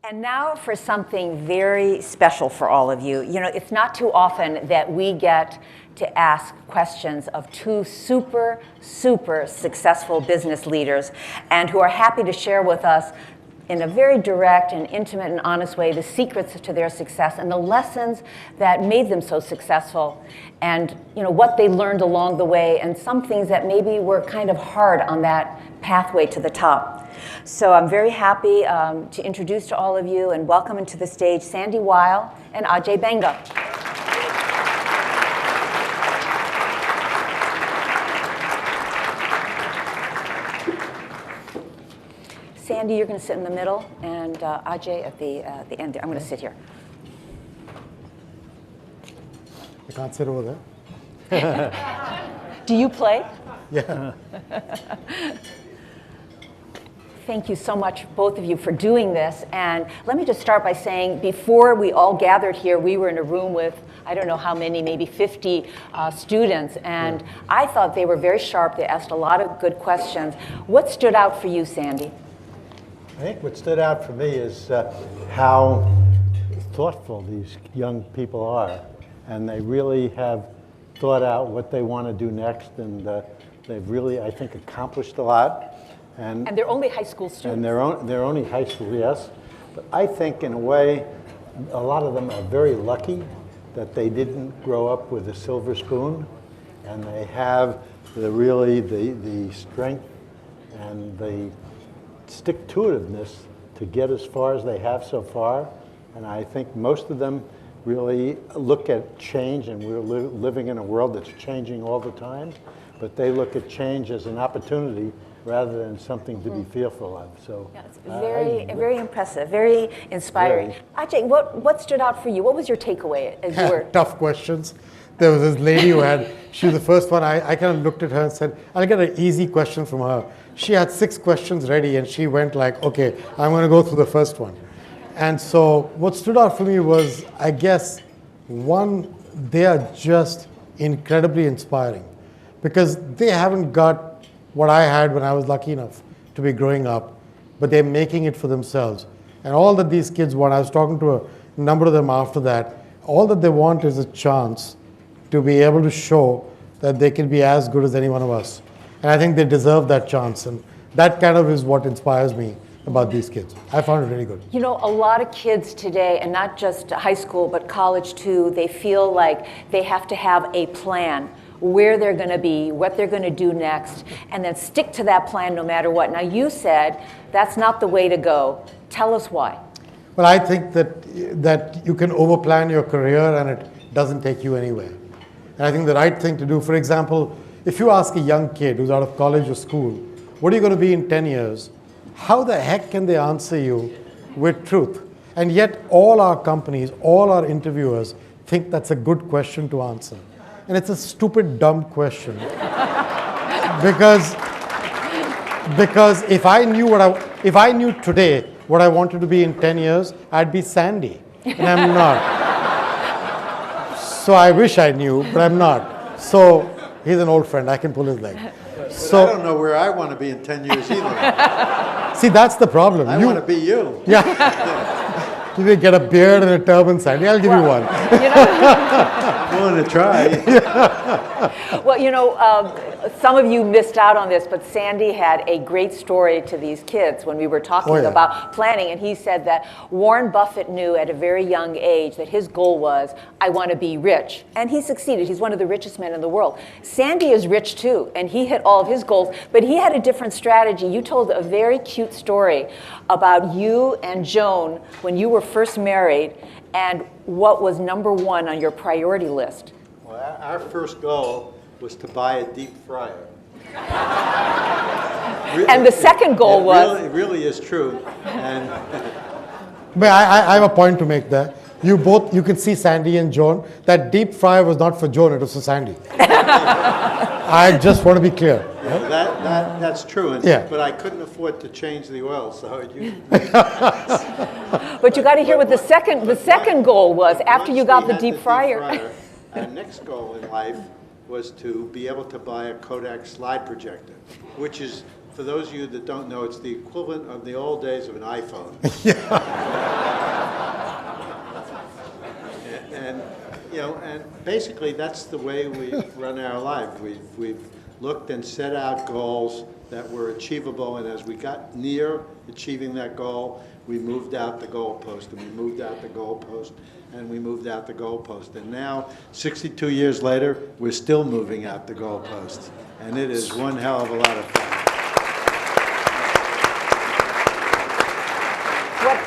And now for something very special for all of you. You know, it's not too often that we get to ask questions of two super successful business leaders and who are happy to share with us in a very direct and intimate and honest way the secrets to their success and the lessons that made them so successful, and you know what they learned along the way, and some things that maybe were kind of hard on that pathway to the top. So I'm very happy to introduce to all of you and welcome into the stage Sandy Weil and Ajay Benga. Sandy, you're going to sit in the middle, and Ajay at the end there. I'm going to sit here. I can't sit over there. Do you play? Yeah. Thank you so much, both of you, for doing this. And let me just start by saying, before we all gathered here, we were in a room with, I don't know how many, maybe 50 students. And I thought they were very sharp. They asked a lot of good questions. What stood out for you, Sandy? I think what stood out for me is how thoughtful these young people are. And they really have thought out what they want to do next. And they've really, I think, accomplished a lot. And they're only high school students. And they're only high school, yes. But I think, in a way, a lot of them are very lucky that they didn't grow up with a silver spoon. And they have the strength and the stick-to-itiveness to get as far as they have so far. And I think most of them really look at change, and we're living in a world that's changing all the time, but they look at change as an opportunity rather than something to be fearful of. So yeah, it's very impressive, very inspiring. Ajay, what stood out for you? What was your takeaway as you were? Tough questions. There was this lady who she was the first one. I kind of looked at her and said, I'll get an easy question from her. She had 6 questions ready, and she went like, okay, I'm going to go through the first one. And so what stood out for me was, I guess, one, they are just incredibly inspiring because they haven't got what I had when I was lucky enough to be growing up, but they're making it for themselves. And all that these kids want, I was talking to a number of them after that, all that they want is a chance to be able to show that they can be as good as any one of us. And I think they deserve that chance. And that kind of is what inspires me about these kids. I found it really good. You know, a lot of kids today, and not just high school, but college too, they feel like they have to have a plan, where they're going to be, what they're going to do next, and then stick to that plan no matter what. Now, you said that's not the way to go. Tell us why. Well, I think that you can overplan your career and it doesn't take you anywhere. And I think the right thing to do, for example, if you ask a young kid who's out of college or school, what are you going to be in 10 years? How the heck can they answer you with truth? And yet all our companies, all our interviewers think that's a good question to answer. And it's a stupid, dumb question. because if I knew today what I wanted to be in 10 years, I'd be Sandy, and I'm not. So I wish I knew, but I'm not. So he's an old friend, I can pull his leg. So I don't know where I want to be in 10 years either. See, that's the problem. I want to be you. Yeah. You may get a beard and a turban, Sandy. I'll give you one. I'm willing to try. Well, you know, some of you missed out on this, but Sandy had a great story to these kids when we were talking about planning, and he said that Warren Buffett knew at a very young age that his goal was, I want to be rich. And he succeeded. He's one of the richest men in the world. Sandy is rich too, and he hit all of his goals, but he had a different strategy. You told a very cute story about you and Joan when you were first married, and what was number one on your priority list? Well, our first goal was to buy a deep fryer. And the second goal was? It really is true. And but I have a point to make there. You can see Sandy and Joan. That deep fryer was not for Joan, it was for Sandy. I just want to be clear. That's true. But I couldn't afford to change the oil, so But you got to hear what the second goal was after you got the deep fryer. Our next goal in life was to be able to buy a Kodak slide projector, which is for those of you that don't know, it's the equivalent of the old days of an iPhone. And you know, and basically that's the way we run our life. We've looked and set out goals that were achievable, and as we got near achieving that goal, we moved out the goalpost, and we moved out the goalpost, and we moved out the goalpost. And now, 62 years later, we're still moving out the goalpost. And it is one hell of a lot of fun.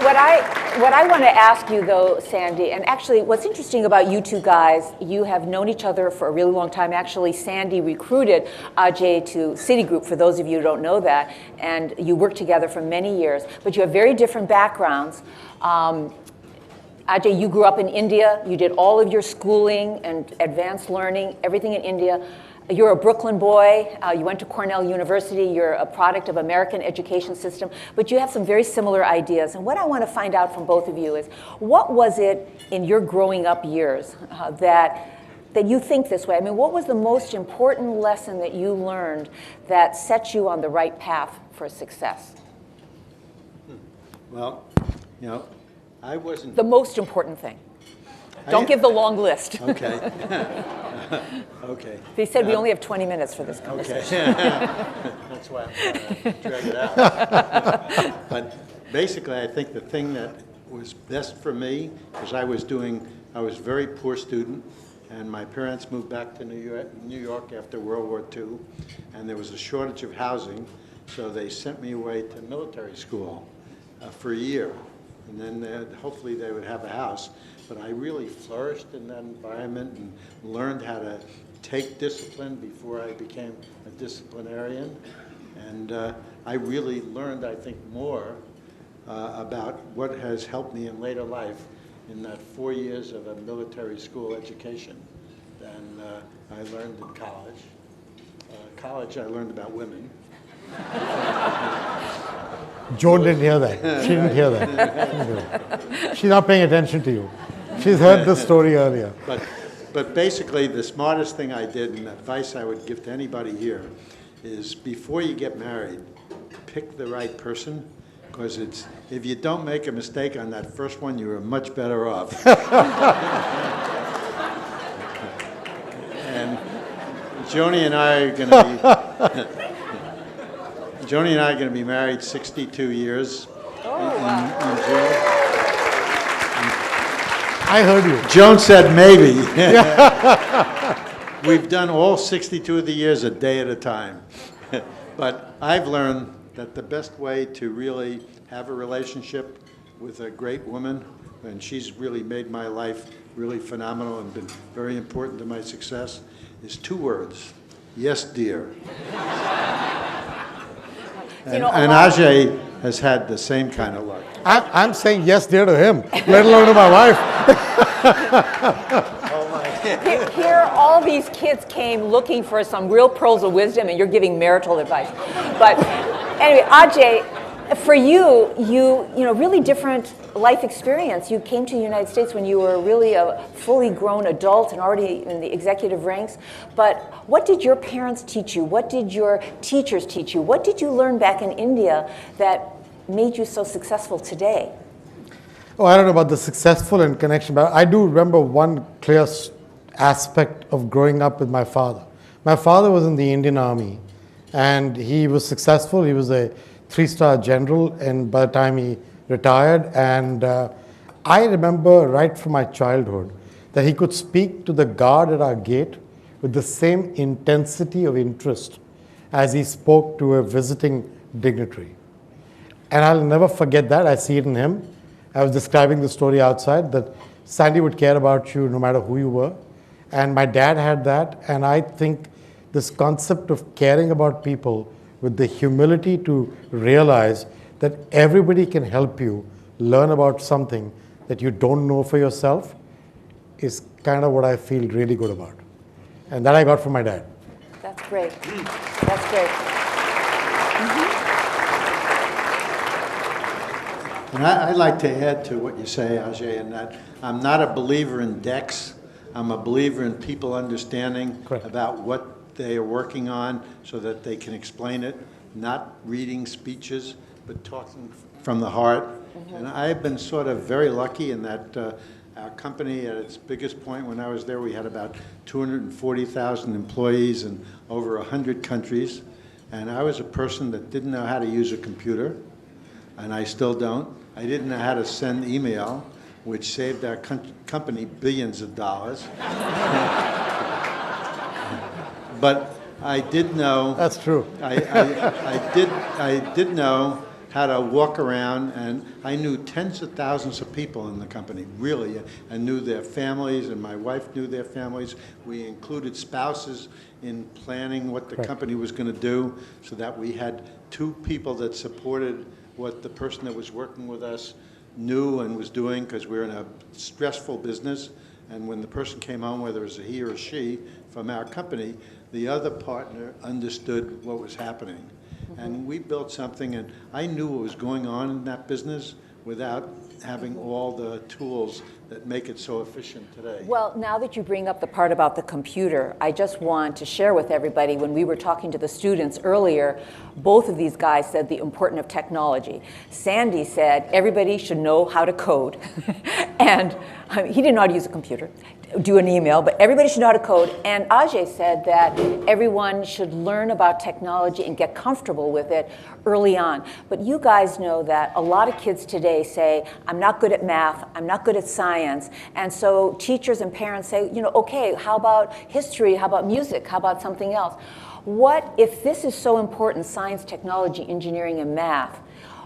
What I want to ask you, though, Sandy, and actually what's interesting about you two guys, you have known each other for a really long time. Actually, Sandy recruited Ajay to Citigroup, for those of you who don't know that, and you worked together for many years, but you have very different backgrounds. Ajay, you grew up in India. You did all of your schooling and advanced learning, everything in India. You're a Brooklyn boy. You went to Cornell University. You're a product of American education system, but you have some very similar ideas. And what I want to find out from both of you is, what was it in your growing up years that you think this way? I mean, what was the most important lesson that you learned that set you on the right path for success? Well, you know, I wasn't... The most important thing. Don't give the long list. Okay. Okay. They said we only have 20 minutes for this conversation. Okay. That's why I'm trying to drag it out. But basically, I think the thing that was best for me, because I was a very poor student, and my parents moved back to New York after World War II, and there was a shortage of housing, so they sent me away to military school for a year. And then hopefully they would have a house. But I really flourished in that environment and learned how to take discipline before I became a disciplinarian. And I really learned, I think, more about what has helped me in later life in that 4 years of a military school education than I learned in college. College, I learned about women. Joan didn't hear that. She didn't hear that. She's not paying attention to you. She's heard this story earlier. But basically, the smartest thing I did, and advice I would give to anybody here, is before you get married, pick the right person, because if you don't make a mistake on that first one, you are much better off. And Joni and I are going to be married 62 years in June. I heard you. Joan said maybe. We've done all 62 of the years a day at a time. But I've learned that the best way to really have a relationship with a great woman, and she's really made my life really phenomenal and been very important to my success, is 2 words: yes, dear. And Ajay has had the same kind of luck. I'm saying yes, dear, to him, let alone to my wife. Here, all these kids came looking for some real pearls of wisdom, and you're giving marital advice. But anyway, Ajay, for you know, really different life experience. You came to the United States when you were really a fully grown adult and already in the executive ranks. But what did your parents teach you? What did your teachers teach you? What did you learn back in India that made you so successful today? Oh, I don't know about the successful and connection, but I do remember one clear aspect of growing up with my father. My father was in the Indian Army, and he was successful. He was a 3-star general, and by the time he retired, and I remember right from my childhood that he could speak to the guard at our gate with the same intensity of interest as he spoke to a visiting dignitary. And I'll never forget that. I see it in him. I was describing the story outside, that Sandy would care about you no matter who you were. And my dad had that. And I think this concept of caring about people with the humility to realize that everybody can help you learn about something that you don't know for yourself is kind of what I feel really good about. And that I got from my dad. That's great. That's great. And I'd like to add to what you say, Ajay, in that I'm not a believer in decks. I'm a believer in people understanding Correct. about what they are working on so that they can explain it. not reading speeches, but talking from the heart. And I've been sort of very lucky in that our company at its biggest point when I was there, we had about 240,000 employees in over 100 countries. And I was a person that didn't know how to use a computer, and I still don't. I didn't know how to send email, which saved our company billions of dollars. But I did know. That's true. I did know how to walk around, and I knew tens of thousands of people in the company, really. I knew their families, and my wife knew their families. We included spouses in planning what the company was going to do, so that we had two people that supported what the person that was working with us knew and was doing, because we're in a stressful business. And when the person came home, whether it was a he or a she from our company, the other partner understood what was happening. And we built something, and I knew what was going on in that business without having all the tools that make it so efficient today. Well, now that you bring up the part about the computer, I just want to share with everybody, when we were talking to the students earlier, both of these guys said the importance of technology. Sandy said everybody should know how to code. And he didn't know how to use a computer, do an email, but everybody should know how to code. And Ajay said that everyone should learn about technology and get comfortable with it early on. But you guys know that a lot of kids today say, I'm not good at math, I'm not good at science. And so teachers and parents say, you know, okay, how about history, how about music, how about something else? What, if this is so important, science, technology, engineering, and math,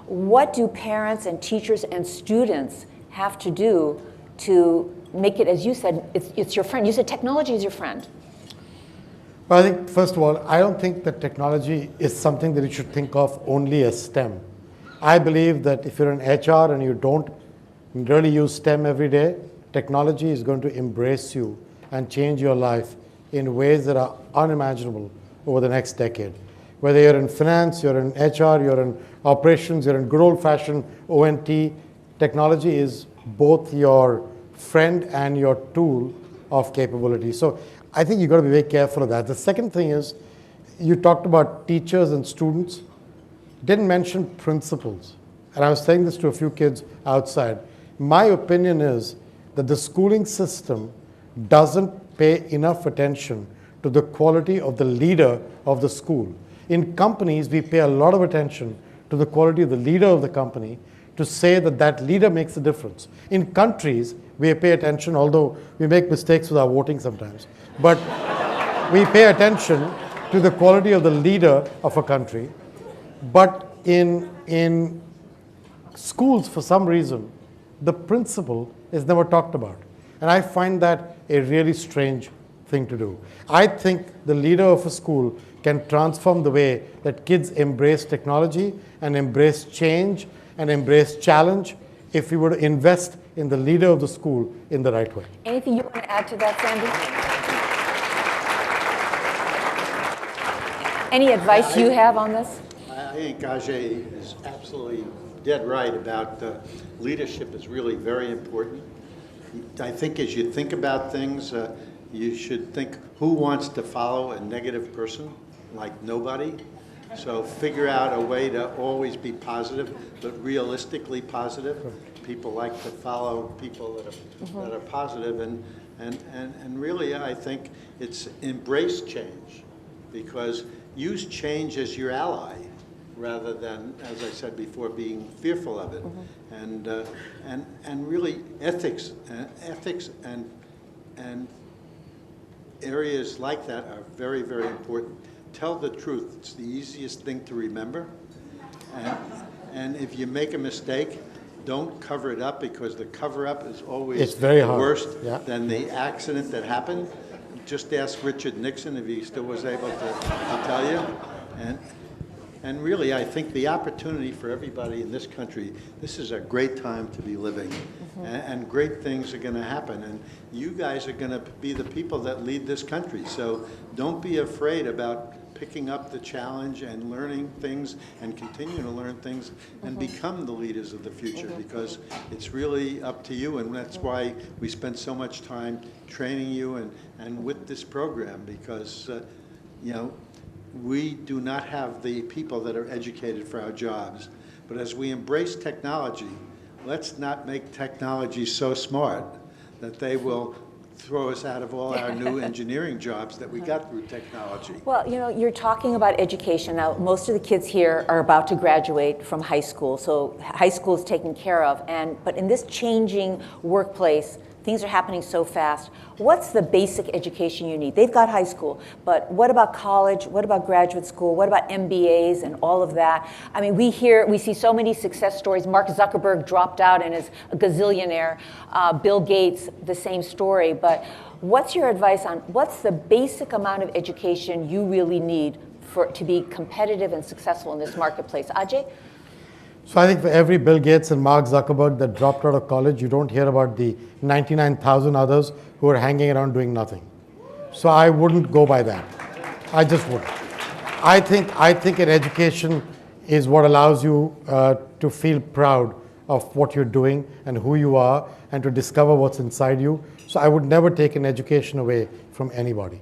what do parents and teachers and students have to do to make it, as you said, it's your friend. You said technology is your friend. Well, I think, first of all, I don't think that technology is something that you should think of only as STEM. I believe that if you're in HR and you don't really use STEM every day, technology is going to embrace you and change your life in ways that are unimaginable over the next decade. Whether you're in finance, you're in HR, you're in operations, you're in good old-fashioned ONT, technology is both your friend and your tool of capability. So I think you've got to be very careful of that. The second thing is, you talked about teachers and students, didn't mention principals. And I was saying this to a few kids outside. My opinion is that the schooling system doesn't pay enough attention to the quality of the leader of the school. In companies, we pay a lot of attention to the quality of the leader of the company to say that that leader makes a difference. In countries, we pay attention, although we make mistakes with our voting sometimes, but we pay attention to the quality of the leader of a country. But in schools, for some reason, the principal is never talked about. And I find that a really strange thing to do. I think the leader of a school can transform the way that kids embrace technology and embrace change and embrace challenge if we were to invest in the leader of the school in the right way. Anything you want to add to that, Sandy? Any advice you have on this? I think Ajay is absolutely dead right about leadership is really very important. I think as you think about things, you should think, who wants to follow a negative person? Like nobody. So figure out a way to always be positive, but realistically positive. People like to follow people that are positive, and really I think it's embrace change, because use change as your ally rather than, as I said before, being fearful of it. And really ethics and areas like that are very, very important. Tell the truth. It's the easiest thing to remember. And if you make a mistake, don't cover it up, because the cover-up is always worse than the accident that happened. Just ask Richard Nixon if he still was able to tell you. And really, I think the opportunity for everybody in this country, this is a great time to be living. And great things are going to happen. And you guys are going to be the people that lead this country. So don't be afraid about picking up the challenge and learning things and continue to learn things and become the leaders of the future, because it's really up to you. And that's why we spend so much time training you and with this program, because you know, we do not have the people that are educated for our jobs. But as we embrace technology, let's not make technology so smart that they will throw us out of all our new engineering jobs that we got through technology. Well, you know, you're talking about education. Now, most of the kids here are about to graduate from high school, so high school is taken care of. But in this changing workplace, things are happening so fast. What's the basic education you need? They've got high school, but what about college? What about graduate school? What about MBAs and all of that? I mean, we see so many success stories. Mark Zuckerberg dropped out and is a gazillionaire. Bill Gates, the same story. But what's your advice on what's the basic amount of education you really need to be competitive and successful in this marketplace? Ajay? So I think for every Bill Gates and Mark Zuckerberg that dropped out of college, you don't hear about the 99,000 others who are hanging around doing nothing. So I wouldn't go by that. I just wouldn't. I think an education is what allows you to feel proud of what you're doing and who you are and to discover what's inside you. So I would never take an education away from anybody.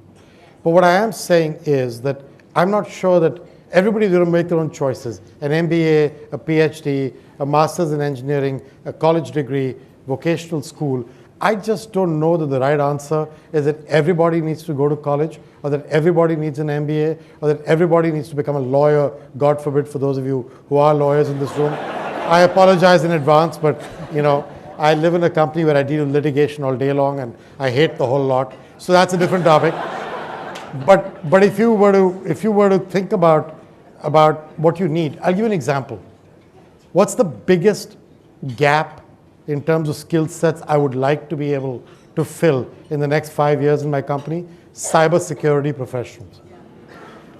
But what I am saying is that I'm not sure that everybody's going to make their own choices. An MBA, a PhD, a master's in engineering, a college degree, vocational school. I just don't know that the right answer is that everybody needs to go to college, or that everybody needs an MBA, or that everybody needs to become a lawyer, God forbid, for those of you who are lawyers in this room. I apologize in advance, but you know, I live in a company where I deal with litigation all day long, and I hate the whole lot. So that's a different topic. But if you were to think about what you need, I'll give you an example. What's the biggest gap in terms of skill sets I would like to be able to fill in the next 5 years in my company? Cybersecurity professionals.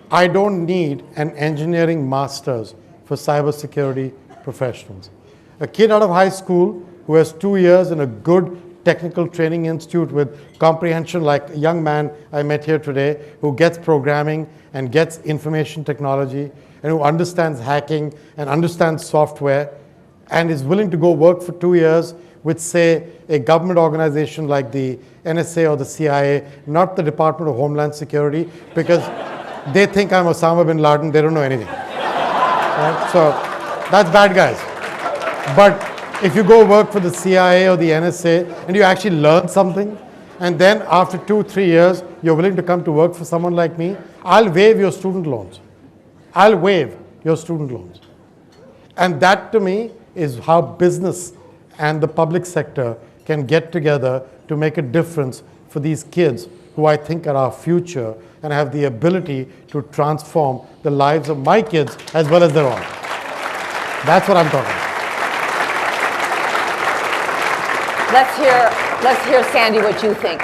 I don't need an engineering master's for cybersecurity professionals. A kid out of high school who has 2 years in a good technical training institute with comprehension, like a young man I met here today who gets programming and gets information technology and who understands hacking and understands software and is willing to go work for 2 years with, say, a government organization like the NSA or the CIA, not the Department of Homeland Security, because they think I'm Osama bin Laden, they don't know anything. Right? So that's bad guys. But if you go work for the CIA or the NSA and you actually learn something, and then after 2-3 years, you're willing to come to work for someone like me, I'll waive your student loans. I'll waive your student loans. And that to me is how business and the public sector can get together to make a difference for these kids who I think are our future and have the ability to transform the lives of my kids as well as their own. That's what I'm talking about. Let's hear, Sandy, what you think.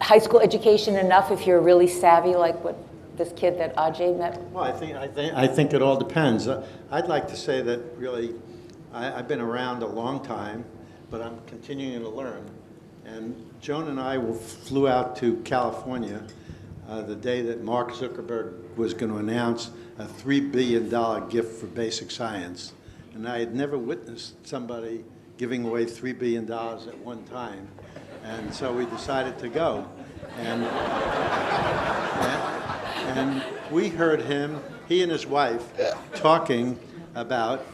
High school education enough if you're really savvy, like what this kid that Ajay met? Well, I think it all depends. I'd like to say that really, I've been around a long time, but I'm continuing to learn. And Joan and I flew out to California the day that Mark Zuckerberg was going to announce a $3 billion gift for basic science. And I had never witnessed somebody giving away $3 billion at one time. And so we decided to go. And we heard him, he and his wife, talking about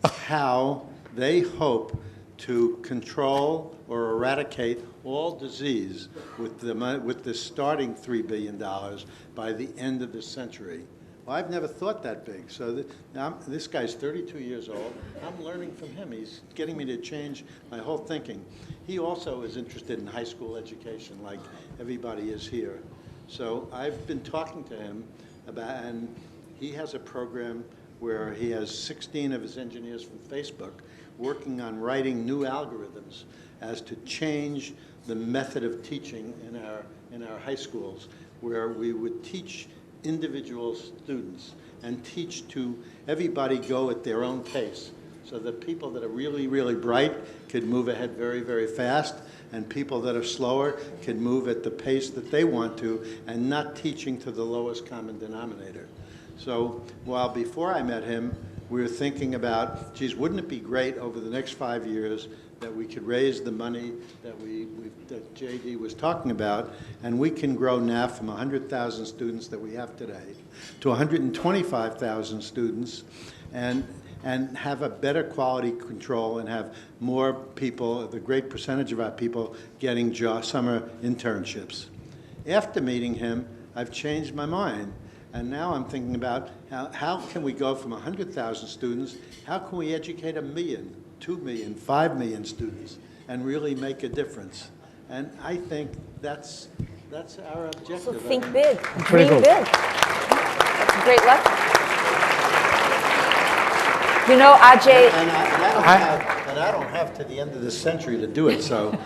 how they hope to control or eradicate all disease with the starting $3 billion by the end of the century. Well, I've never thought that big. So this guy's 32 years old. I'm learning from him. He's getting me to change my whole thinking. He also is interested in high school education, like everybody is here. So I've been talking to him about, and he has a program where he has 16 of his engineers from Facebook working on writing new algorithms as to change the method of teaching in our high schools, where we would teach individual students and teach to everybody go at their own pace, so that people that are really, really bright could move ahead very, very fast, and people that are slower can move at the pace that they want to, and not teaching to the lowest common denominator. So while before I met him, we were thinking about, geez, wouldn't it be great over the next 5 years that we could raise the money that J.D. was talking about, and we can grow NAF from 100,000 students that we have today to 125,000 students, and have a better quality control and have more people, the great percentage of our people, getting summer internships. After meeting him, I've changed my mind. And now I'm thinking about how can we go from 100,000 students, how can we educate 1 million, 2 million, 5 million students and really make a difference? And I think that's our objective. So think big, Pretty dream cool. big. That's a great lesson. You know, Ajay, And I don't have to the end of this century to do it, so.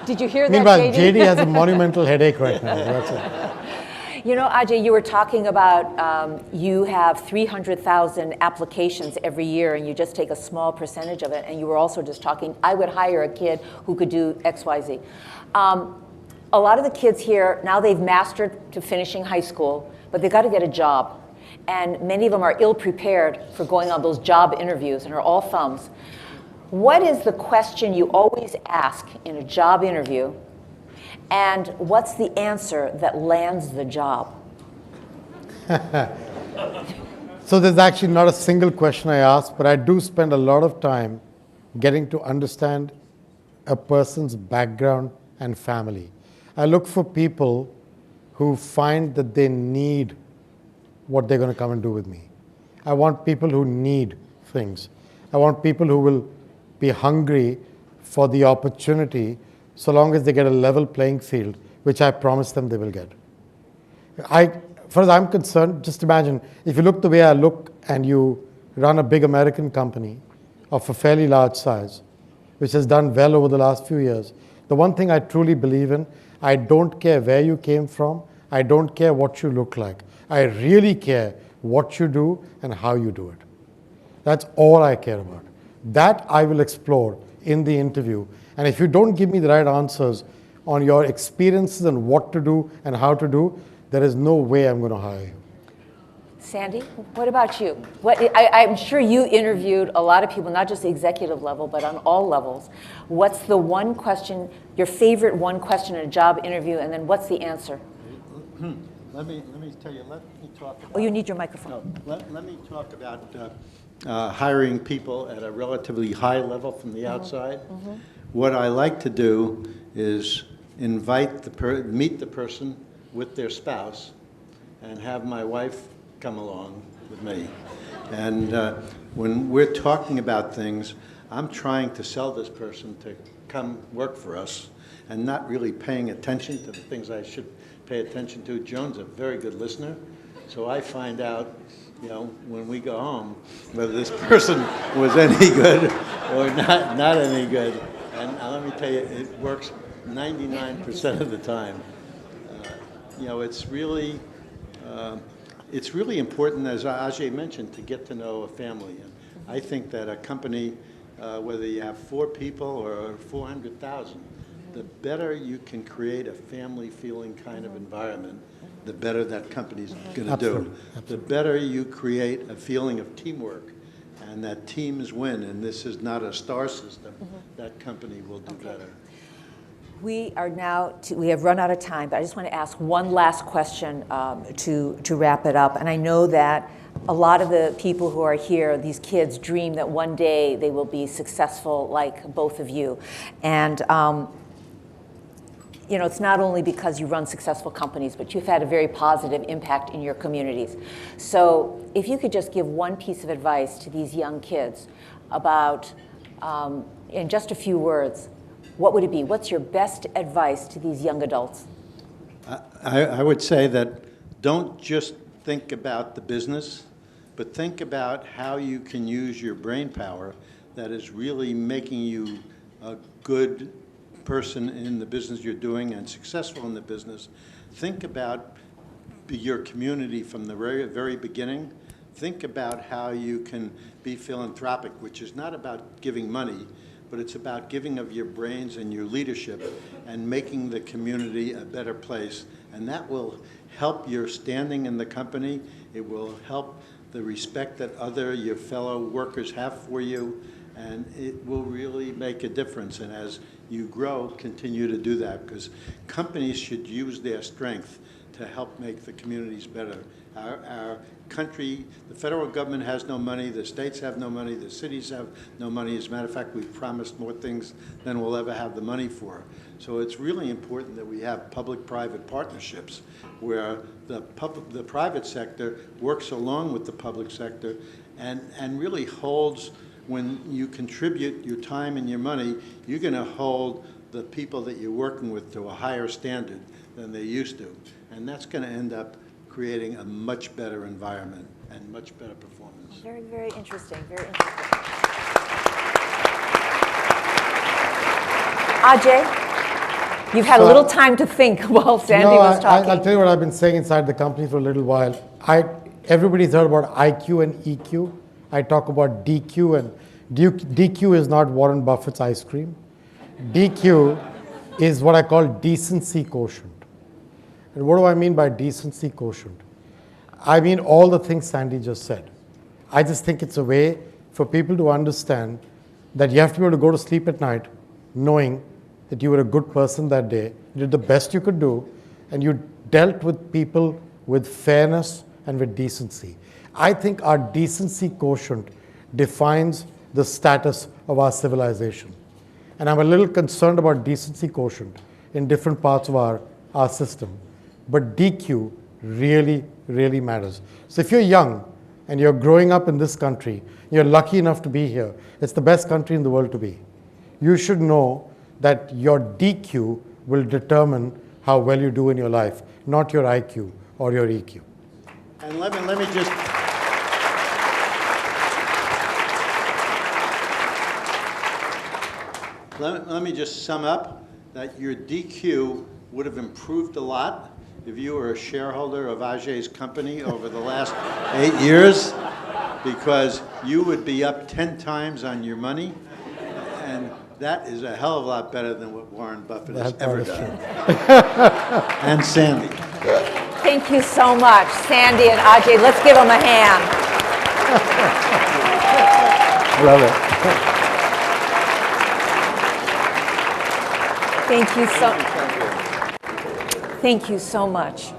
did you hear that, Meanwhile, JD? JD has a monumental headache right now. That's it. You know, Ajay, you were talking about you have 300,000 applications every year, and you just take a small percentage of it. And you were also just talking, I would hire a kid who could do X, Y, Z. A lot of the kids here, now they've mastered to finishing high school, but they've got to get a job. And many of them are ill-prepared for going on those job interviews and are all thumbs. What is the question you always ask in a job interview? And what's the answer that lands the job? So there's actually not a single question I ask, but I do spend a lot of time getting to understand a person's background and family. I look for people who find that they need what they're going to come and do with me. I want people who need things. I want people who will be hungry for the opportunity so long as they get a level playing field, which I promise them they will get. As far as I'm concerned, just imagine, if you look the way I look and you run a big American company of a fairly large size, which has done well over the last few years, the one thing I truly believe in, I don't care where you came from, I don't care what you look like. I really care what you do and how you do it. That's all I care about. That I will explore in the interview. And if you don't give me the right answers on your experiences and what to do and how to do, there is no way I'm going to hire you. Sandy, what about you? I'm sure you interviewed a lot of people, not just the executive level, but on all levels. What's the one question, your favorite one question in a job interview, and then what's the answer? Let me tell you, let me talk about. Oh, you need your microphone. No, let me talk about hiring people at a relatively high level from the outside. What I like to do is invite meet the person with their spouse and have my wife come along with me. And when we're talking about things, I'm trying to sell this person to come work for us and not really paying attention to the things I should pay attention to. Joan's a very good listener, so I find out, you know, when we go home, whether this person was any good or not any good. And let me tell you, it works 99% of the time. You know, it's really important, as Ajay mentioned, to get to know a family. And I think that a company, whether you have 4 people or 400,000, the better you can create a family-feeling kind of environment, the better that company's going to do. The better you create a feeling of teamwork and that teams win, and this is not a star system, that company will do better. We are now, we have run out of time, but I just want to ask one last question to wrap it up. And I know that a lot of the people who are here, these kids, dream that one day they will be successful like both of you. And you know, it's not only because you run successful companies, but you've had a very positive impact in your communities. So if you could just give one piece of advice to these young kids about, in just a few words, what would it be? What's your best advice to these young adults? I would say that don't just think about the business, but think about how you can use your brain power that is really making you a good person in the business you're doing and successful in the business. Think about your community from the very, very beginning. Think about how you can be philanthropic, which is not about giving money, but it's about giving of your brains and your leadership and making the community a better place. And that will help your standing in the company. It will help the respect that your fellow workers have for you. And it will really make a difference. And as you grow, continue to do that, because companies should use their strength to help make the communities better. Our country, the federal government has no money, the states have no money, the cities have no money. As a matter of fact, we've promised more things than we'll ever have the money for. So it's really important that we have public-private partnerships where the private sector works along with the public sector and really holds, when you contribute your time and your money, you're going to hold the people that you're working with to a higher standard than they used to. And that's going to end up creating a much better environment and much better performance. Very, very interesting, very interesting. Ajay, you've had a little time to think while Sandy was talking. I'll tell you what I've been saying inside the company for a little while. Everybody's heard about IQ and EQ. I talk about DQ, and DQ is not Warren Buffett's ice cream. DQ is what I call decency quotient. And what do I mean by decency quotient? I mean all the things Sandy just said. I just think it's a way for people to understand that you have to be able to go to sleep at night knowing that you were a good person that day, you did the best you could do, and you dealt with people with fairness and with decency. I think our decency quotient defines the status of our civilization. And I'm a little concerned about decency quotient in different parts of our system. But DQ really, really matters. So if you're young and you're growing up in this country, you're lucky enough to be here, it's the best country in the world to be. You should know that your DQ will determine how well you do in your life, not your IQ or your EQ. And let me just... Let me just sum up that your DQ would have improved a lot if you were a shareholder of Ajay's company over the last 8 years, because you would be up 10 times on your money, and that is a hell of a lot better than what Warren Buffett has ever done. And Sandy. Thank you so much, Sandy and Ajay. Let's give them a hand. Love it. Thank you so much.